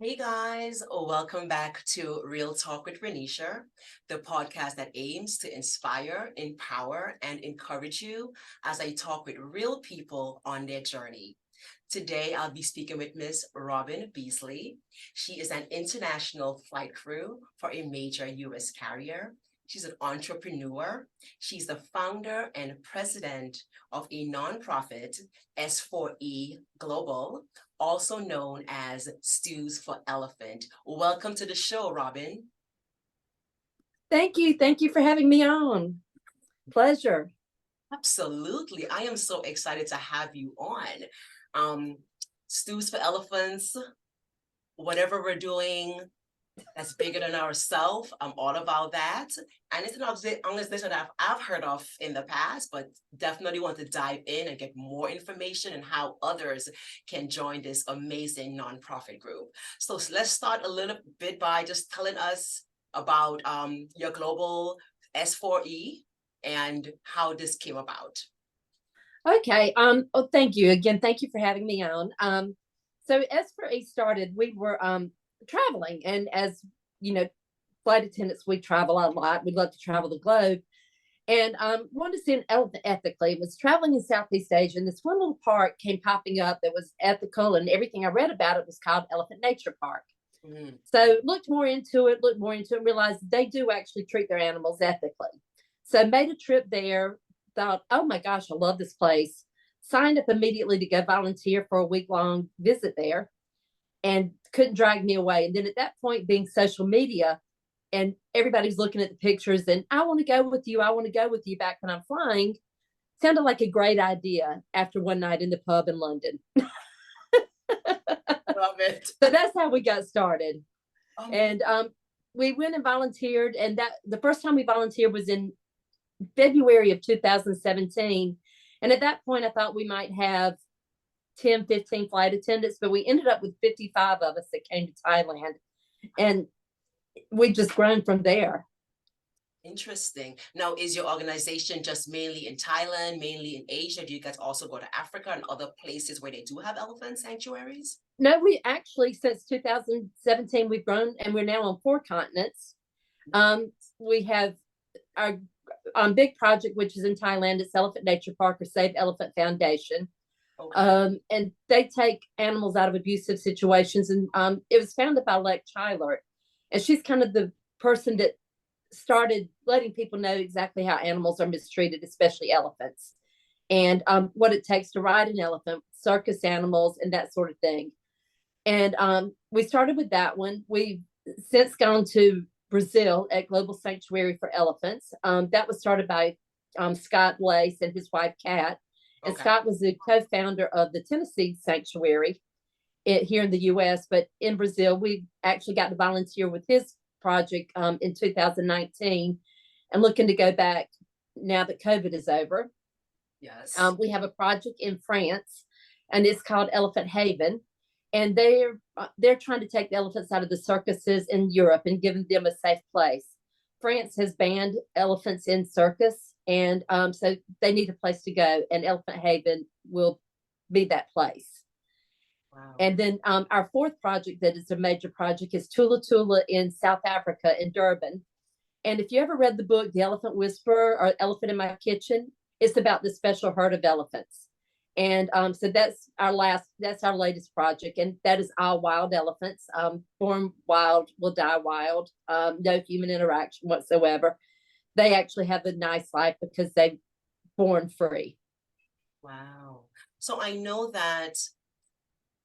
Hey guys, welcome back to Real Talk with Renisha, the podcast that aims to inspire, empower, and encourage you as I talk with real people on their journey. Today, I'll be speaking with Miss Robin Beasley. She is an international flight crew for a major US carrier. She's an entrepreneur. She's the founder and president of a nonprofit, S4E Global, also known as Stews for Elephant. Welcome to the show, Robin. Thank you. Thank you for having me on. Pleasure. Absolutely. I am so excited to have you on. Um, Stews for Elephants, whatever we're doing that's bigger than ourselves, I'm all about that. And it's an organization that I've heard of in the past, but definitely want to dive in and get more information and how others can join this amazing nonprofit group. So let's start a little bit by just telling us about your global S4E and how this came about. Okay. Oh, thank you again. Thank you for having me on. So as for A started, we were traveling, and as you know, flight attendants, we travel a lot. We love to travel the globe, and wanted to see an elephant ethically. It was traveling in Southeast Asia, and this one little park came popping up that was ethical, and everything I read about it was called Elephant Nature Park. So looked more into it, realized they do actually treat their animals ethically. So made a trip there, thought, oh my gosh, I love this place. Signed up immediately to go volunteer for a week-long visit there and couldn't drag me away. And then at that point, being social media and everybody's looking at the pictures and I want to go with you, I want to go with you back when I'm flying, sounded like a great idea after one night in the pub in London. Love it. So that's how we got started. And we went and volunteered. And that the first time we volunteered was in February of 2017. And at that point, I thought we might have 10, 15 flight attendants, but we ended up with 55 of us that came to Thailand. And we just grown from there. Interesting. Now, is your organization just mainly in Thailand, mainly in Asia? Do you guys also go to Africa and other places where they do have elephant sanctuaries? No, we actually, since 2017, we've grown and we're now on 4 continents. We have our big project, which is in Thailand. It's Elephant Nature Park or Save Elephant Foundation. Okay. And they take animals out of abusive situations. And it was founded by Lex Chilert. And she's kind of the person that started letting people know exactly how animals are mistreated, especially elephants, and what it takes to ride an elephant, circus animals, and that sort of thing. And we started with that one. We've since gone to Brazil at Global Sanctuary for Elephants. That was started by Scott Lace and his wife, Kat. And Scott was the co-founder of the Tennessee Sanctuary here in the U.S. But in Brazil, we actually got to volunteer with his project in 2019 and looking to go back now that COVID is over. Yes. We have a project in France, and it's called Elephant Haven. And they're trying to take the elephants out of the circuses in Europe and giving them a safe place. France has banned elephants in circus, and so they need a place to go, and Elephant Haven will be that place. Wow. And then our 4th project that is a major project is Tula Tula in South Africa, in Durban. And if you ever read the book, The Elephant Whisperer or Elephant in My Kitchen, it's about the special herd of elephants. And so that's our latest project. And that is all wild elephants, born wild, will die wild, no human interaction whatsoever. They actually have a nice life because they're born free. Wow. So I know that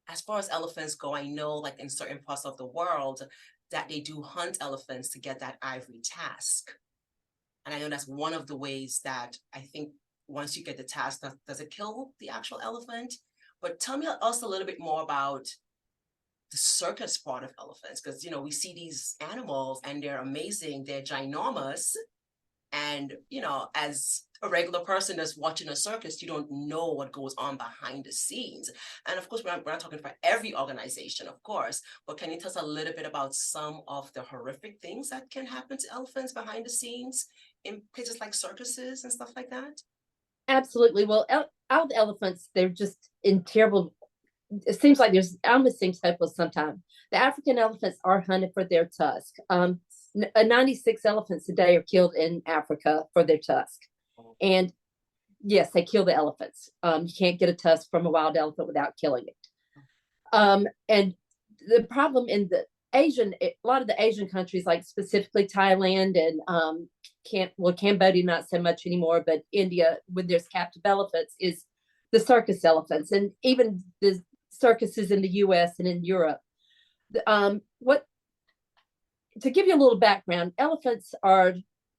as far as elephants go, I know like in certain parts of the world that they do hunt elephants to get that ivory tusk. And I know that's one of the ways that I think once you get the tusk, does it kill the actual elephant? But tell me also a little bit more about the circus part of elephants, because, you know, we see these animals and they're amazing. They're ginormous. And, you know, as a regular person that's watching a circus, you don't know what goes on behind the scenes. And of course, we're not talking for every organization, of course, but can you tell us a little bit about some of the horrific things that can happen to elephants behind the scenes in places like circuses and stuff like that? Absolutely. Well, all the elephants, they're just in terrible it seems like there's, it almost seems hopeless sometimes. The African elephants are hunted for their tusk. 96 elephants a day are killed in Africa for their tusk. And yes, they kill the elephants. You can't get a tusk from a wild elephant without killing it. And the problem in the a lot of the Asian countries, like specifically Thailand and Cambodia, not so much anymore, but India, when there's captive elephants, is the circus elephants, and even the circuses in the U.S. and in Europe. What to give you a little background, elephants are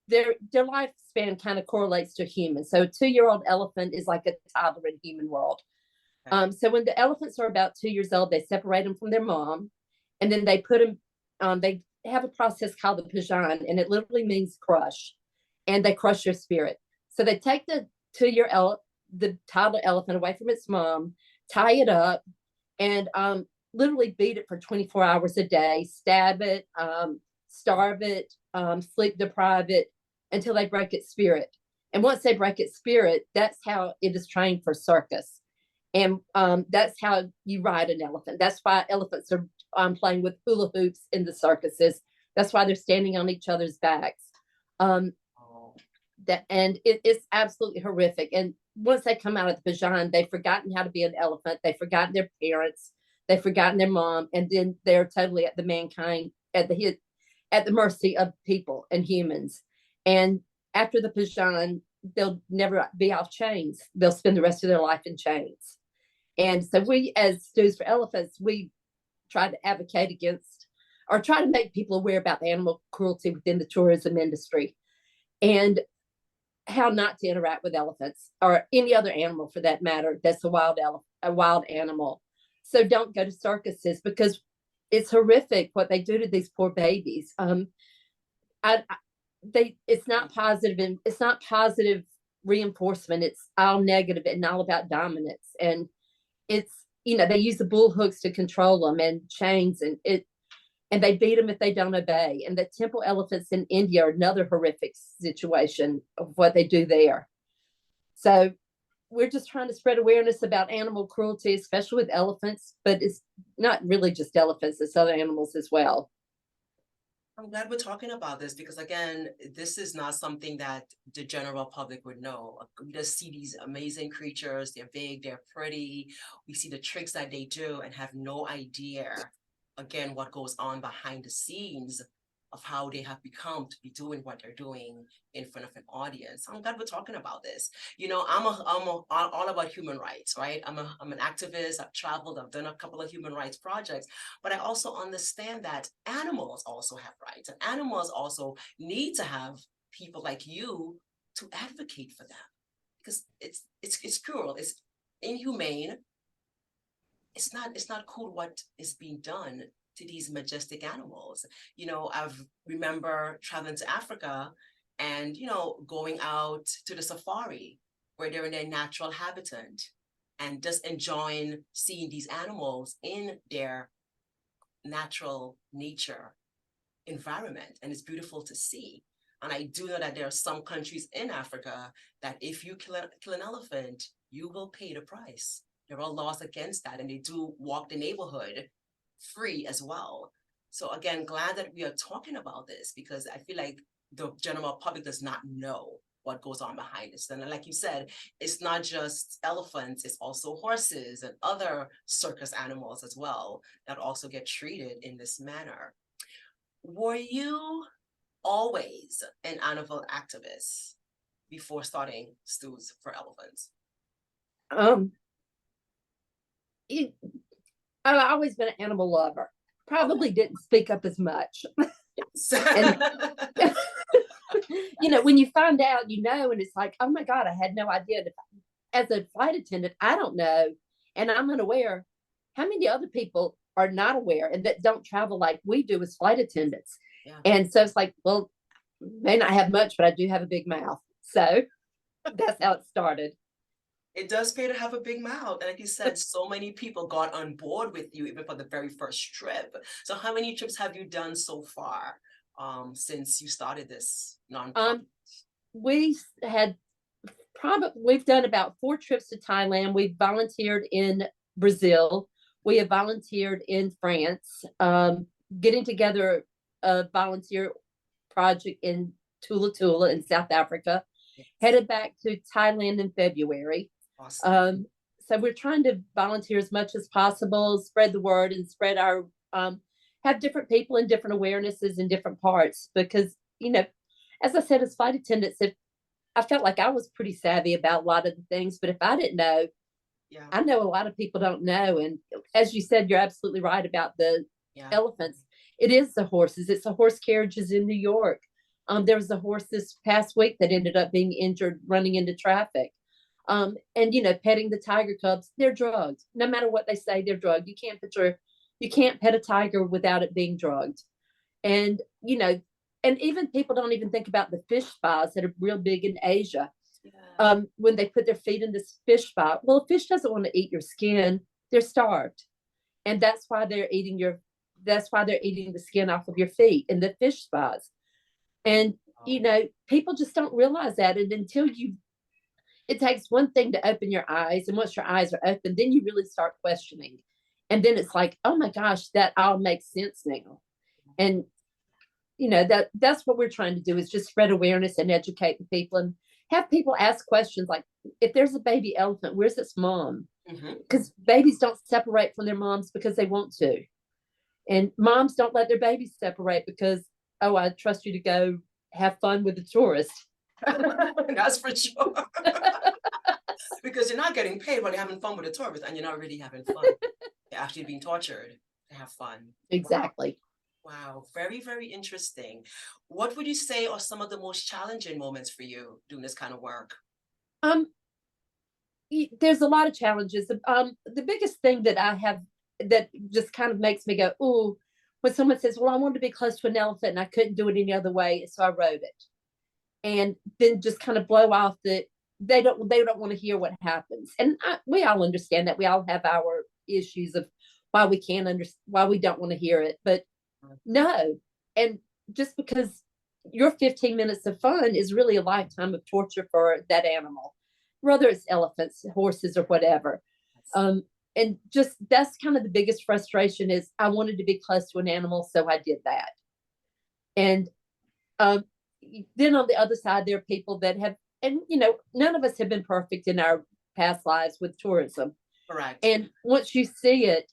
their lifespan kind of correlates to humans. So a 2-year-old elephant is like a toddler in human world. So when the elephants are about 2 years old, they separate them from their mom, and then they put them. They have a process called the Pajan, and it literally means crush, and they crush your spirit. So they take the the toddler elephant away from its mom, tie it up, and literally beat it for 24 hours a day, stab it, starve it, sleep deprive it until they break its spirit. And once they break its spirit, that's how it is trained for circus. And that's how you ride an elephant. That's why elephants are playing with hula hoops in the circuses. That's why they're standing on each other's backs. It's absolutely horrific. And once they come out of the Pajan, they've forgotten how to be an elephant. They've forgotten their parents. They've forgotten their mom, and then they're totally at the mercy of people and humans. And after the Pajan, they'll never be off chains. They'll spend the rest of their life in chains. And so we, as Stews for Elephants, we try to advocate against or try to make people aware about the animal cruelty within the tourism industry and how not to interact with elephants or any other animal for that matter that's a wild animal. So don't go to circuses because it's horrific what they do to these poor babies. It's not positive, and it's not positive reinforcement. It's all negative and all about dominance. And it's, they use the bull hooks to control them and chains, and they beat them if they don't obey. And the temple elephants in India are another horrific situation of what they do there. So we're just trying to spread awareness about animal cruelty, especially with elephants, but it's not really just elephants, it's other animals as well. I'm glad we're talking about this because, again, this is not something that the general public would know. We just see these amazing creatures. They're big, they're pretty. We see the tricks that they do and have no idea, again, what goes on behind the scenes of how they have become to be doing what they're doing in front of an audience. I'm glad we're talking about this. I'm all about human rights, right? I'm an activist. I've traveled. I've done a couple of human rights projects, but I also understand that animals also have rights, and animals also need to have people like you to advocate for them because it's cruel. It's inhumane. It's not cool what is being done to these majestic animals. I remember traveling to Africa and, going out to the safari where they're in their natural habitat and just enjoying seeing these animals in their natural nature environment. And it's beautiful to see. And I do know that there are some countries in Africa that if you kill an elephant, you will pay the price. There are laws against that, and they do walk the neighborhood free as well. So again, glad that we are talking about this because I feel like the general public does not know what goes on behind this. And like you said, it's not just elephants, it's also horses and other circus animals as well that also get treated in this manner. Were you always an animal activist before starting Stews for Elephants? I've always been an animal lover. Probably didn't speak up as much. And, when you find out, and it's like, oh my God, I had no idea. As a flight attendant, I don't know. And I'm unaware how many other people are not aware and that don't travel like we do as flight attendants. Yeah. And so it's like, well, may not have much, but I do have a big mouth. So that's how it started. It does pay to have a big mouth. And like you said, so many people got on board with you even for the very first trip. So how many trips have you done so far since you started this nonprofit? We've done about 4 trips to Thailand. We've volunteered in Brazil. We have volunteered in France, getting together a volunteer project in Tula Tula in South Africa, headed back to Thailand in February. Awesome. So we're trying to volunteer as much as possible, spread the word, and spread our have different people in different awarenesses in different parts. Because as I said, as flight attendants, if I felt like I was pretty savvy about a lot of the things, but if I didn't know, Yeah. I know a lot of people don't know. And as you said, you're absolutely right about the elephants. It is the horses. It's the horse carriages in New York. There was a horse this past week that ended up being injured running into traffic. And petting the tiger cubs, they're drugged. No matter what they say, they're drugged. You can't pet a tiger without it being drugged. And and even people don't even think about the fish spas that are real big in Asia. Yeah. When they put their feet in this fish spa, well, a fish doesn't want to eat your skin. They're starved, and that's why they're eating the skin off of your feet in the fish spas. And people just don't realize that. And it takes one thing to open your eyes, and once your eyes are open, then you really start questioning. And then it's like, oh my gosh, that all makes sense now. And that's what we're trying to do, is just spread awareness and educate the people, and have people ask questions like, if there's a baby elephant, where's its mom? Because babies don't separate from their moms because they want to. And moms don't let their babies separate because, oh, I trust you to go have fun with the tourist. That's for sure. Because you're not getting paid while you're having fun with the tourist, and you're not really having fun. You're actually being tortured to have fun. Exactly. Wow. Very, very interesting. What would you say are some of the most challenging moments for you doing this kind of work? There's a lot of challenges. The biggest thing that I have that just kind of makes me go, ooh, when someone says, well, I wanted to be close to an elephant and I couldn't do it any other way, so I wrote it. And then just kind of blow off that they don't want to hear what happens. And we all understand that. We all have our issues of why we don't want to hear it. But no. And just because your 15 minutes of fun is really a lifetime of torture for that animal, whether it's elephants, horses, or whatever. And just that's kind of the biggest frustration, is I wanted to be close to an animal, so I did that. And then on the other side, there are people that have, and none of us have been perfect in our past lives with tourism. Correct. And once you see it,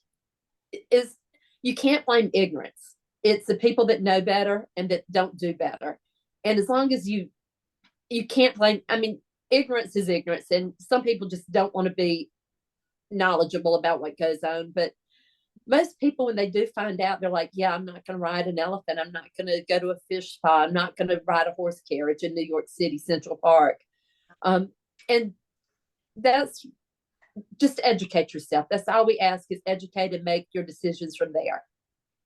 you can't blame ignorance. It's the people that know better and that don't do better. And as long as you can't blame, ignorance is ignorance, and some people just don't want to be knowledgeable about what goes on. But most people, when they do find out, they're like, yeah, I'm not going to ride an elephant. I'm not going to go to a fish spa. I'm not going to ride a horse carriage in New York City Central Park. And that's just educate yourself. That's all we ask, is educate and make your decisions from there.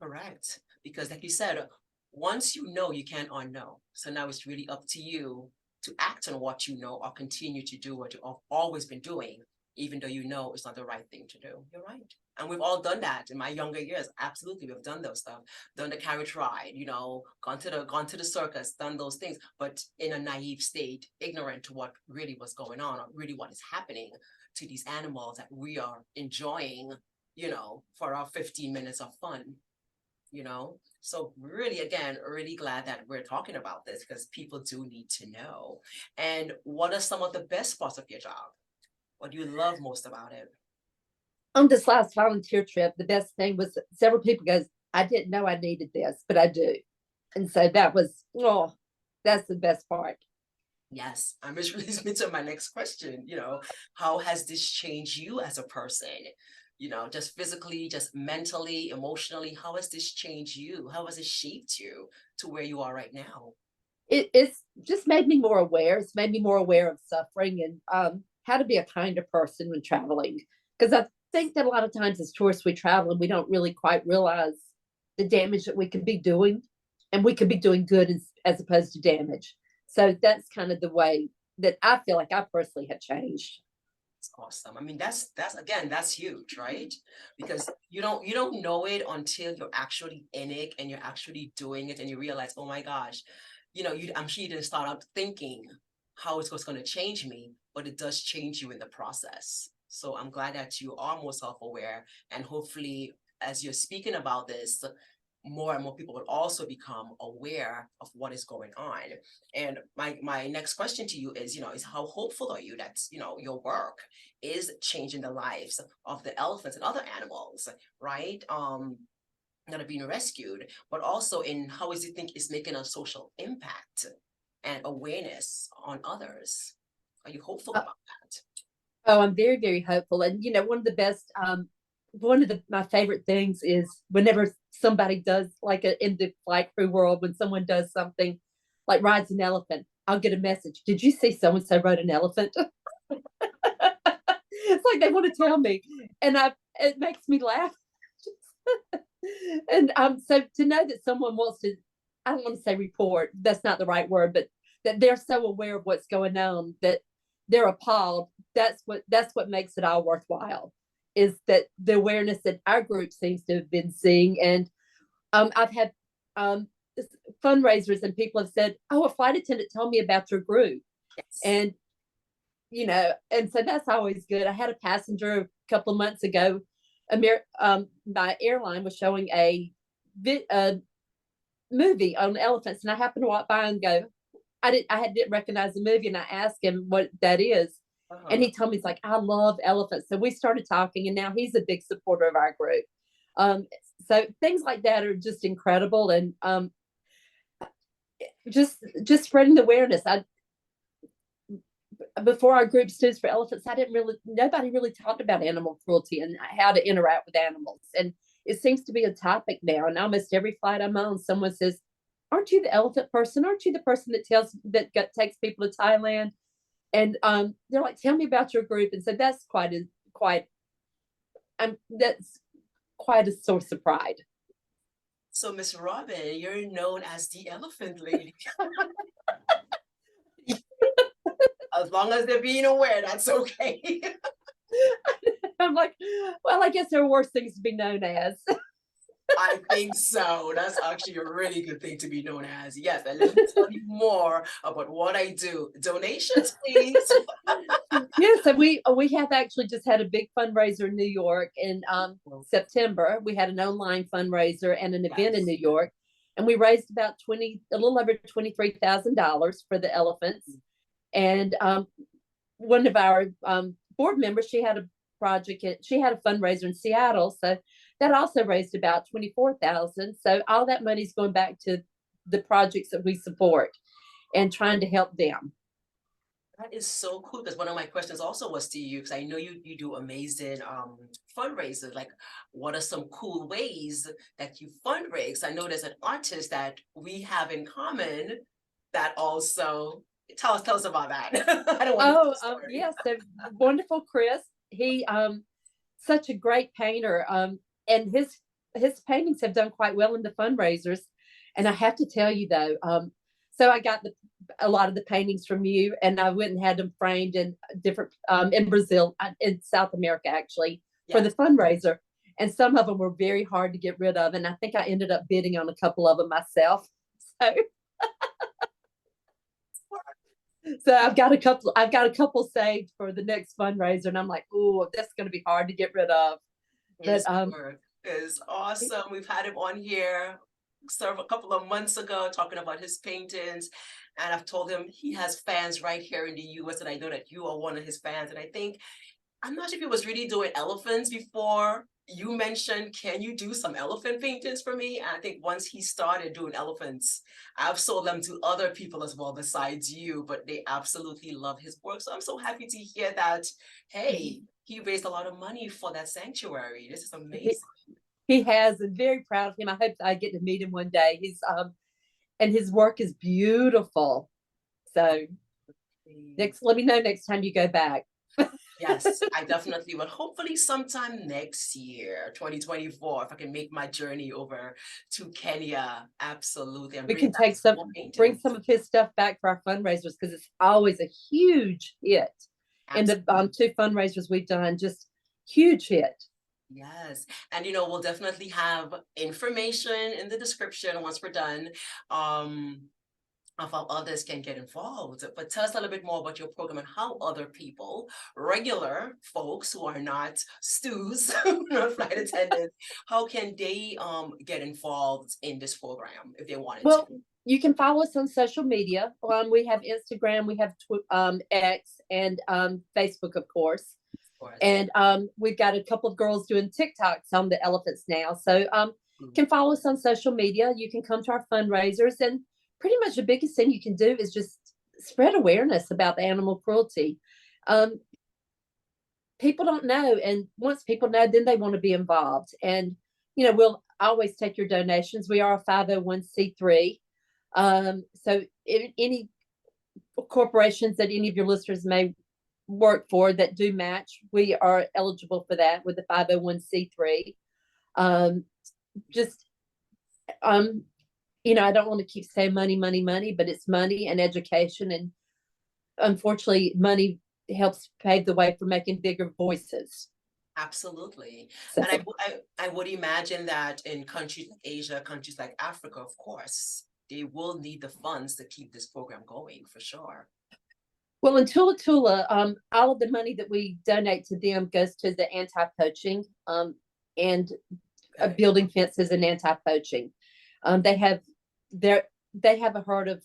Correct. Because like you said, once you know, you can't unknow. So now it's really up to you to act on what you know, or continue to do what you've always been doing, even though you know it's not the right thing to do. You're right. And we've all done that in my younger years. Absolutely. We've done those stuff, done the carriage ride, gone to the circus, done those things, but in a naive state, ignorant to what really was going on, or really what is happening to these animals that we are enjoying, for our 15 minutes of fun, So really, again, really glad that we're talking about this, because people do need to know. And what are some of the best parts of your job? What do you love most about it? On this last volunteer trip, the best thing was several people goes, I didn't know I needed this, but I do. And so that was, that's the best part. Yes, I'm just leads me to my next question. How has this changed you as a person? Just physically, just mentally, emotionally, how has this changed you? How has it shaped you to where you are right now? It's just made me more aware. It's made me more aware of suffering, and how to be a kinder person when traveling. Because I think that a lot of times as tourists, we travel and we don't really quite realize the damage that we could be doing, and we could be doing good as opposed to damage. So that's kind of the way that I feel like I personally have changed. It's awesome. That's huge, right? Because you don't know it until you're actually in it and you're actually doing it, and you realize, oh my gosh, I'm sure you didn't start out thinking how it's going to change me, but it does change you in the process. So I'm glad that you are more self-aware, and hopefully, as you're speaking about this, more and more people will also become aware of what is going on. And my next question to you is, is how hopeful are you that, your work is changing the lives of the elephants and other animals, right? That are being rescued, but also in how is you think is making a social impact and awareness on others? Are you hopeful about that? Oh, I'm very, very hopeful. And one of the best, one of my favorite things is whenever somebody does like in the flight crew world, when someone does something like rides an elephant, I'll get a message. Did you see so and so rode an elephant? It's like they want to tell me, and it makes me laugh. And so to know that someone wants to, I don't want to say report, that's not the right word, but that they're so aware of what's going on that they're appalled. That's what makes it all worthwhile, is that the awareness that our group seems to have been seeing. And I've had fundraisers, and people have said, "Oh, a flight attendant told me about your group," Yes. and and so that's always good. I had a passenger a couple of months ago. My airline was showing a movie on elephants, and I happened to walk by and go, didn't recognize the movie, and I asked him what that is. And he told me, he's like, I love elephants. So we started talking, and now he's a big supporter of our group. So things like that are just incredible. And just spreading the awareness. Before our group Stews for Elephants, nobody really talked about animal cruelty and how to interact with animals. And it seems to be a topic now. And almost every flight I'm on, someone says, aren't you the elephant person? Aren't you the person that takes people to Thailand? And they're like, tell me about your group. And so that's quite a source of pride. So, Miss Robin, you're known as the Elephant Lady. As long as they're being aware, that's okay. I'm like, well, I guess there are worse things to be known as. I think so. That's actually a really good thing to be known as. Yes, and let me tell you more about what I do. Donations, please. Yeah, so we have actually just had a big fundraiser in New York in September. We had an online fundraiser and an event in New York, and we raised about a little over $23,000 for the elephants. And one of our board members, she had a fundraiser in Seattle, so that also raised about $24,000. So all that money is going back to the projects that we support and trying to help them. That is so cool, because one of my questions also was to you, because I know you do amazing fundraisers. Like, what are some cool ways that you fundraise? I know there's an artist that we have in common that also tell us about that. I don't want to yes, so wonderful Chris. He such a great painter. And his paintings have done quite well in the fundraisers. And I have to tell you though, so I got a lot of the paintings from you, and I went and had them framed in different in Brazil, in South America actually, for the fundraiser. And some of them were very hard to get rid of, and I think I ended up bidding on a couple of them myself. So I've got a couple saved for the next fundraiser, and I'm like, oh, that's going to be hard to get rid of. His work is awesome. We've had him on here a couple of months ago talking about his paintings, and I've told him he has fans right here in the US, and I know that you are one of his fans. And I'm not sure if he was really doing elephants before you mentioned, can you do some elephant paintings for me? And I think once he started doing elephants, I've sold them to other people as well besides you, but they absolutely love his work. So I'm so happy to hear that, hey, he raised a lot of money for that sanctuary. This is amazing. He has, and very proud of him. I hope I get to meet him one day. And his work is beautiful. So let me know next time you go back. Yes, I definitely will. Hopefully sometime next year, 2024, if I can make my journey over to Kenya. Absolutely. We can bring some of his stuff back for our fundraisers, because it's always a huge hit. Absolutely. And the 2 fundraisers we've done, just huge hit. Yes. And, we'll definitely have information in the description once we're done. of how others can get involved. But tell us a little bit more about your program and how other people, regular folks who are not stews, not flight attendants, how can they get involved in this program if they wanted to? Well, you can follow us on social media. We have Instagram, we have X, and Facebook, of course. Of course. And we've got a couple of girls doing TikToks on the elephants now. So Mhm. can follow us on social media. You can come to our fundraisers, and pretty much the biggest thing you can do is just spread awareness about the animal cruelty. People don't know, and once people know, then they want to be involved. And we'll always take your donations. We are a 501c3. So any corporations that any of your listeners may work for that do match, we are eligible for that with the 501c3. Just I don't want to keep saying money, money, money, but it's money and education, and unfortunately, money helps pave the way for making bigger voices. Absolutely. So, And I would imagine that in countries like Asia, countries like Africa, of course, they will need the funds to keep this program going for sure. well, in Tula Tula, all of the money that we donate to them goes to the anti-poaching and Okay. building fences and anti-poaching. They have a herd of.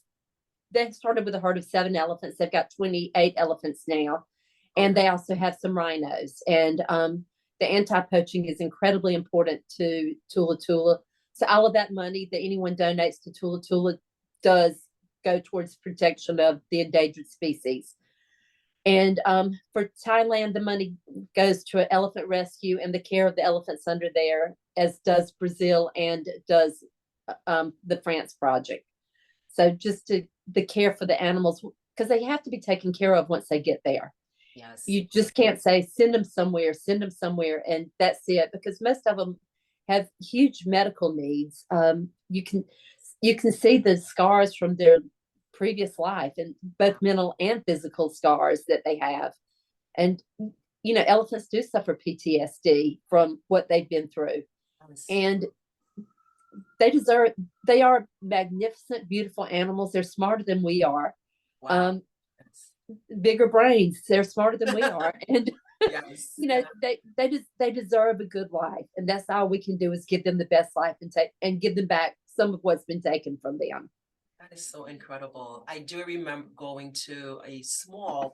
They started with a herd of 7 elephants. They've got 28 elephants now, and they also have some rhinos. And the anti-poaching is incredibly important to Tula Tula. So all of that money that anyone donates to Tula Tula does go towards protection of the endangered species. And for Thailand, the money goes to elephant rescue and the care of the elephants under there, as does Brazil and does the France project. So just the care for the animals, because they have to be taken care of once they get there. Yes. You just can't say send them somewhere, and that's it, because most of them have huge medical needs. You can see the scars from their previous life, and both mental and physical scars that they have. And elephants do suffer PTSD from what they've been through, and they are magnificent, beautiful animals. They're smarter than we are. Wow. Bigger brains. They're smarter than we are. And Yes. they deserve a good life. And that's all we can do, is give them the best life and give them back some of what's been taken from them. That is so incredible. I do remember going to a small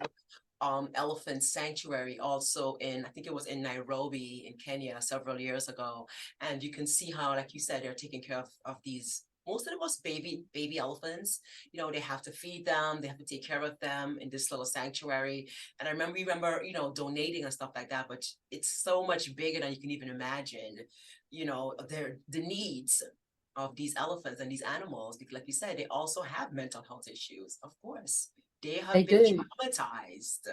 elephant sanctuary also I think it was in Nairobi in Kenya several years ago. And you can see how, like you said, they're taking care of these, most of it was baby elephants. They have to feed them, they have to take care of them in this little sanctuary. And I remember, donating and stuff like that, but it's so much bigger than you can even imagine, the needs of these elephants and these animals, because like you said, they also have mental health issues, of course. They have been traumatized.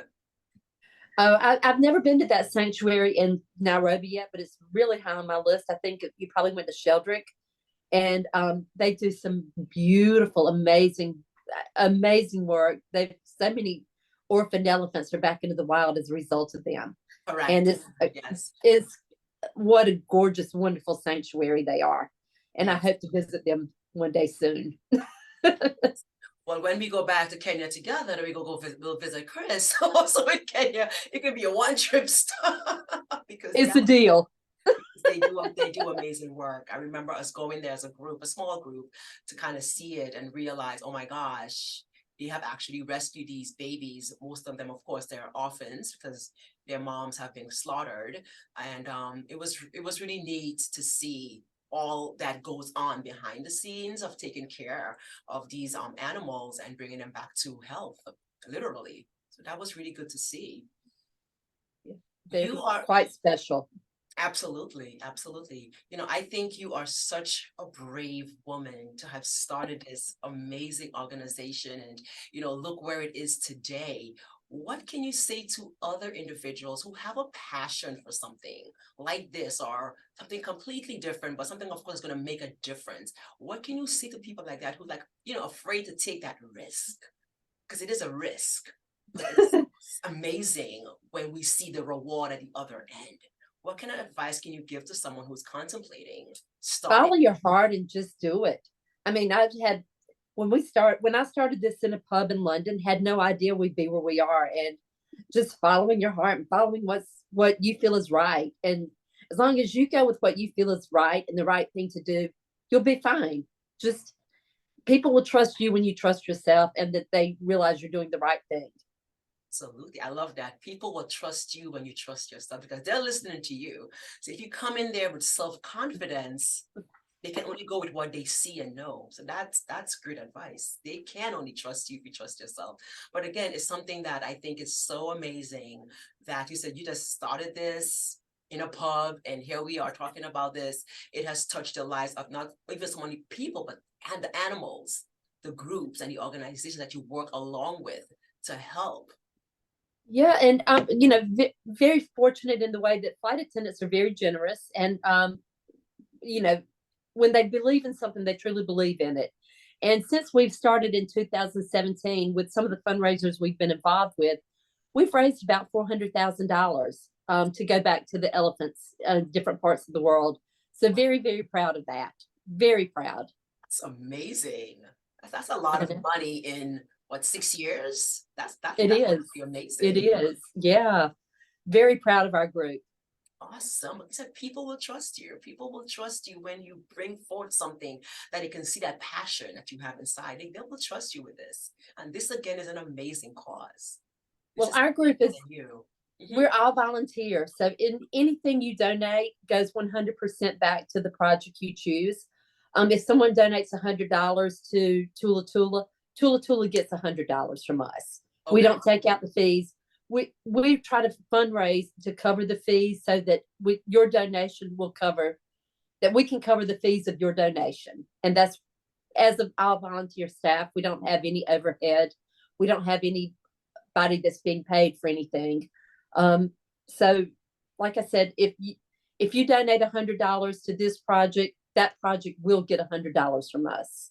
I've never been to that sanctuary in Nairobi yet, but it's really high on my list. I think you probably went to Sheldrick, and they do some beautiful, amazing work. They've so many orphaned elephants are back into the wild as a result of them. Correct. And yes, it's what a gorgeous, wonderful sanctuary they are. And I hope to visit them one day soon. Well, when we go back to Kenya together, then we'll visit Chris also in Kenya. It could be a one-trip stop because it's a deal. They do amazing work. I remember us going there as a group, a small group, to kind of see it and realize, oh my gosh, they have actually rescued these babies. Most of them, of course, they're orphans because their moms have been slaughtered. And it was really neat to see all that goes on behind the scenes of taking care of these animals and bringing them back to health, literally. So that was really good to see. You are quite special. Absolutely, absolutely. I think you are such a brave woman to have started this amazing organization and, look where it is today. What can you say to other individuals who have a passion for something like this or something completely different, but something, of course, going to make a difference? What can you say to people like that who afraid to take that risk? Because it is a risk, but it's amazing when we see the reward at the other end. What kind of advice can you give to someone who's contemplating starting? Follow your heart and just do it. I mean, when I started this in a pub in London, had no idea we'd be where we are, and just following your heart and following what you feel is right. And as long as you go with what you feel is right and the right thing to do, you'll be fine. Just people will trust you when you trust yourself and that they realize you're doing the right thing. Absolutely. I love that. People will trust you when you trust yourself because they're listening to you. So if you come in there with self-confidence, they can only go with what they see and know. So that's great advice. They can only trust you if you trust yourself. But again, it's something that I think is so amazing that you said you just started this in a pub and here we are talking about this. It has touched the lives of not even so many people, but and the animals, the groups and the organizations that you work along with to help. Yeah, and very fortunate in the way that flight attendants are very generous, and you know, when they believe in something, they truly believe in it. And since we've started in 2017 with some of the fundraisers we've been involved with, we've raised about $400,000 to go back to the elephants in different parts of the world. So very, very proud of that. Very proud. That's amazing. That's a lot of money in what, 6 years? That It that would is. be It amazing. is. Yeah. Very proud of our group. Awesome. Like I said, people will trust you. People will trust you when you bring forth something that they can see that passion that you have inside. They will trust you with this. And this again is an amazing cause. This Well, is our group is, you. we're all volunteers. So in anything you donate goes 100% back to the project you choose. If someone donates $100 to Tula Tula, Tula Tula gets $100 from us. We don't take out the fees. We try to fundraise to cover the fees so that your donation will cover, that we can cover the fees of your donation. And that's, as of our volunteer staff, we don't have any overhead. We don't have anybody that's being paid for anything. So like I said, if you donate $100 to this project, that project will get $100 from us.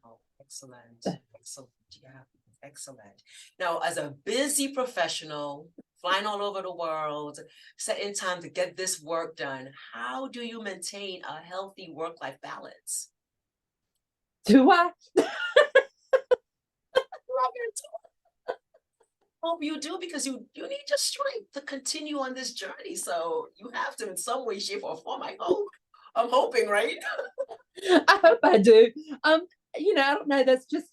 Oh, excellent. Excellent. Yeah, excellent. Now, as a busy professional, flying all over the world, setting time to get this work done, how do you maintain a healthy work-life balance? Do I? Hope you do because you need your strength to continue on this journey. So you have to in some way, shape, or form. I hope. I'm hoping, right? I hope I do. I don't know. That's just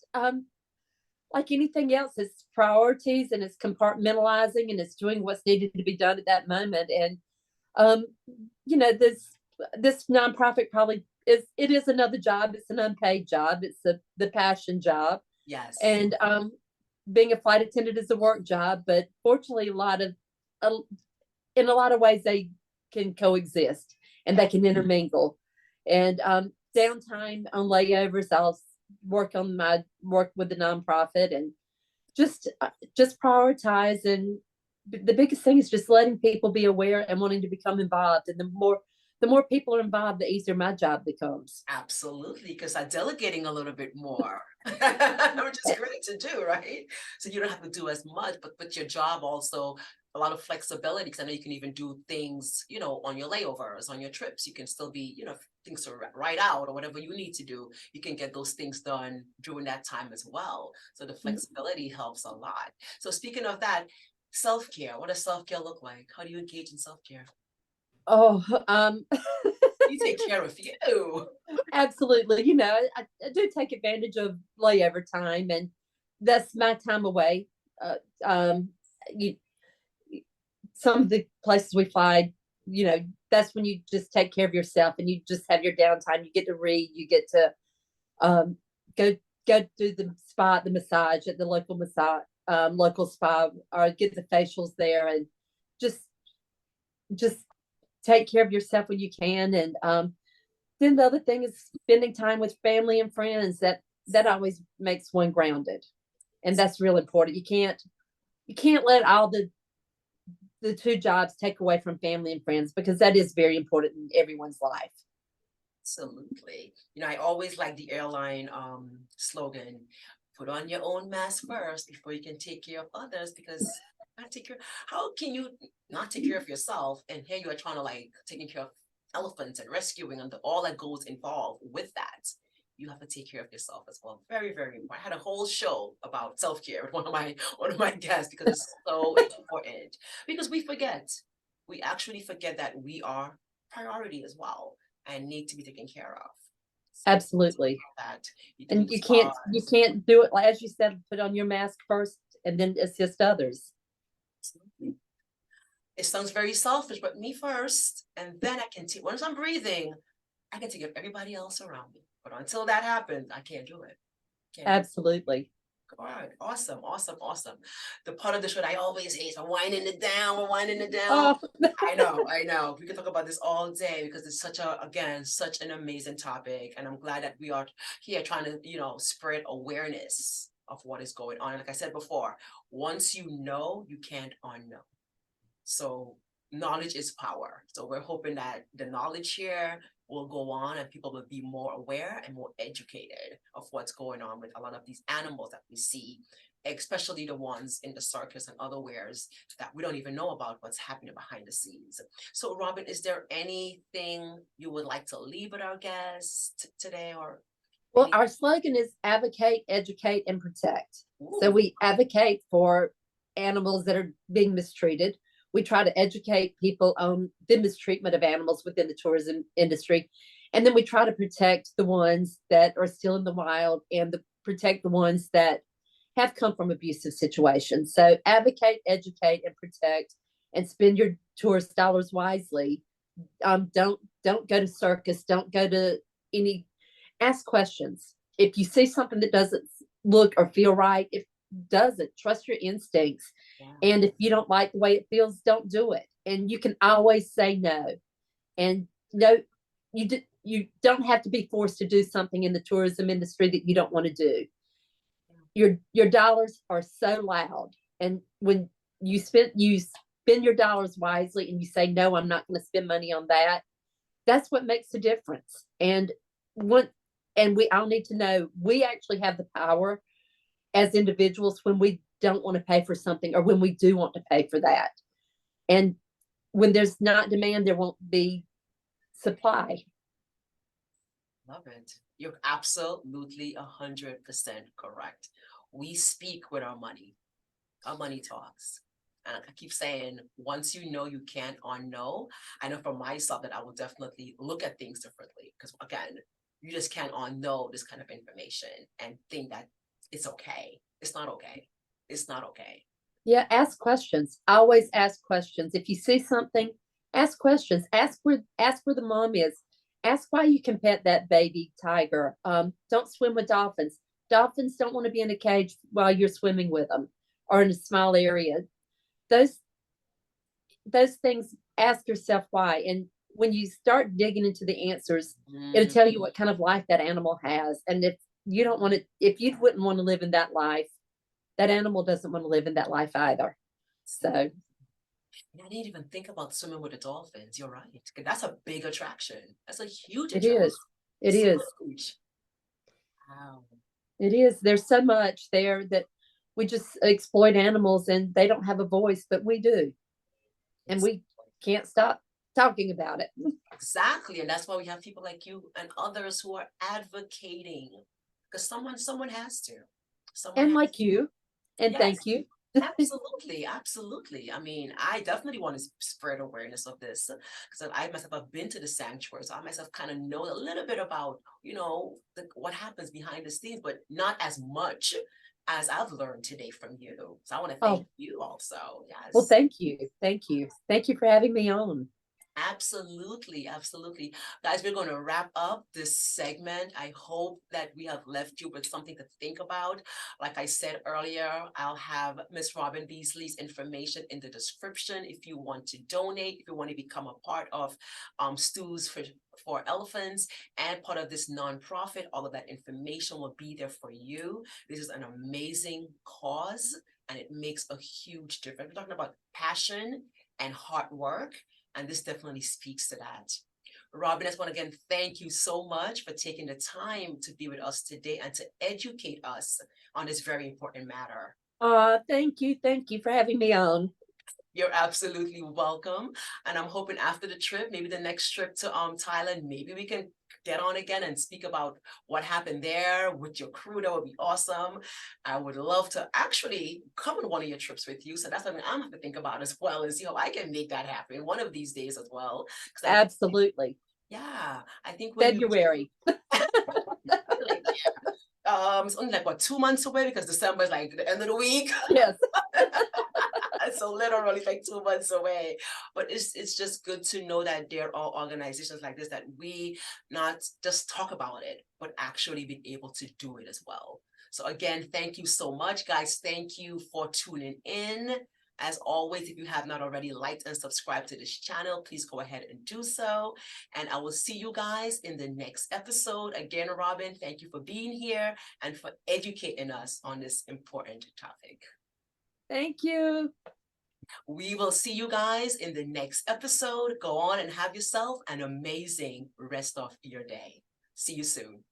like anything else. It's priorities and it's compartmentalizing and it's doing what's needed to be done at that moment. And um, this nonprofit probably is another job. It's an unpaid job. It's the passion job. Yes. And being a flight attendant is a work job, but fortunately, in a lot of ways, they can coexist and they can intermingle. And downtime on layovers, I'll work with the nonprofit and just prioritize. And the biggest thing is just letting people be aware and wanting to become involved. And the more people are involved, the easier my job becomes. Absolutely, because I'm delegating a little bit more, which is great to do, right? So you don't have to do as much, but with your job also a lot of flexibility because I know you can even do things, on your layovers, on your trips. You can still be, things to write out or whatever you need to do. You can get those things done during that time as well. So the flexibility helps a lot. So speaking of that, self-care, what does self-care look like? How do you engage in self-care? Oh, You take care of you. absolutely. I do take advantage of layover time, and that's my time away. Uh, um, you, some of the places we fly, that's when you just take care of yourself and you just have your downtime. You get to read, you get to um, go do the spa, the massage at the local spa, or get the facials there, and just take care of yourself when you can. And then the other thing is spending time with family and friends. That always makes one grounded, and that's real important. You can't let all the two jobs take away from family and friends, because that is very important in everyone's life. Absolutely. I always like the airline slogan, put on your own mask first before you can take care of others, because how can you not take care of yourself? And here you are trying to taking care of elephants and rescuing and all that goes involved with that. you have to take care of yourself as well. Very, very important. I had a whole show about self-care with one of my guests because it's so important. Because we forget. We actually forget that we are priority as well and need to be taken care of. So Absolutely. that you do And you spas. can't do it, like, as you said, put on your mask first and then assist others. Absolutely. It sounds very selfish, but me first, and then I can take, once I'm breathing, I can take care of everybody else around me. But until that happens, I can't do it. Can't do it. Absolutely. All right, awesome, awesome, awesome. The part of the show that I always hate is we're winding it down, we're winding it down. Oh, I know. We could talk about this all day because it's such a, again, such an amazing topic. And I'm glad that we are here trying to, spread awareness of what is going on. And like I said before, once you know, you can't unknow. So knowledge is power. So we're hoping that the knowledge here will go on and people will be more aware and more educated of what's going on with a lot of these animals that we see, especially the ones in the circus and other wares that we don't even know about what's happening behind the scenes. So Robin, is there anything you would like to leave with our guests today or? well, our slogan is advocate, educate, and protect. So Ooh, we advocate for animals that are being mistreated. We try to educate people on the mistreatment of animals within the tourism industry. And then we try to protect the ones that are still in the wild and protect the ones that have come from abusive situations. So advocate, educate, and protect, and spend your tourist dollars wisely. Don't go to circus. Don't go to any. Ask questions. If you see something that doesn't look or feel right, if doesn't, trust your instincts. yeah. And if you don't like the way it feels, don't do it. And you can always say no. And no, you don't have to be forced to do something in the tourism industry that you don't want to do. Your dollars are so loud. And when you spend your dollars wisely and you say, no, I'm not going to spend money on that, that's what makes a difference. And we all need to know we actually have the power as individuals when we don't want to pay for something or when we do want to pay for that. And when there's not demand, there won't be supply. Love it. You're absolutely 100% correct. We speak with our money. Our money talks. And I keep saying, once you know, you can't unknow. I know for myself that I will definitely look at things differently. Because again, you just can't unknow this kind of information and think that it's okay. It's not okay. It's not okay. Yeah, ask questions. Always ask questions. If you see something, ask questions. Ask where the mom is. Ask why you can pet that baby tiger. Don't swim with dolphins. Dolphins don't want to be in a cage while you're swimming with them or in a small area. Those those things, ask yourself why. And when you start digging into the answers, it'll tell you what kind of life that animal has. And if you wouldn't want to live in that life, that animal doesn't want to live in that life either. So I didn't even think about swimming with the dolphins. You're right. 'Cause that's a big attraction. That's a huge it attraction. is. It is. Huge. Wow. It is. There's so much there that we just exploit animals and they don't have a voice, but we do. And we can't stop talking about it. Exactly. And that's why we have people like you and others who are advocating. Because someone has to. Someone And has like to. you. And Yes. thank you. Absolutely, absolutely. I mean, I definitely want to spread awareness of this because I myself have been to the sanctuary, so I myself kind of know a little bit about, what happens behind the scenes, but not as much as I've learned today from you. So I want to thank Oh, you also. well, Yes. thank you. Thank you. Thank you for having me on. Absolutely, absolutely. Guys, we're going to wrap up this segment. I hope that we have left you with something to think about. Like I said earlier, I'll have Miss Robin Beasley's information in the description if you want to donate, if you want to become a part of Stews for Elephants and part of this nonprofit. All of that information will be there for you. This is an amazing cause and it makes a huge difference. We're talking about passion and hard work. And this definitely speaks to that. Robin, I just want to again thank you so much for taking the time to be with us today and to educate us on this very important matter. Thank you. Thank you for having me on. You're absolutely welcome. And I'm hoping after the trip, maybe the next trip to Thailand, maybe we can get on again and speak about what happened there with your crew, that would be awesome. I would love to actually come on one of your trips with you. So that's something I'm gonna have to think about as well, and see how I can make that happen one of these days as well. Because Absolutely. yeah, I think when you February. it's only like what, 2 months away, because December is like the end of the week. Yes. So literally like 2 months away. But it's just good to know that there are organizations like this that we not just talk about it, but actually be able to do it as well. So again, thank you so much, guys. Thank you for tuning in. As always, if you have not already liked and subscribed to this channel, please go ahead and do so. And I will see you guys in the next episode. Again, Robin, thank you for being here and for educating us on this important topic. Thank you. We will see you guys in the next episode. Go on and have yourself an amazing rest of your day. See you soon.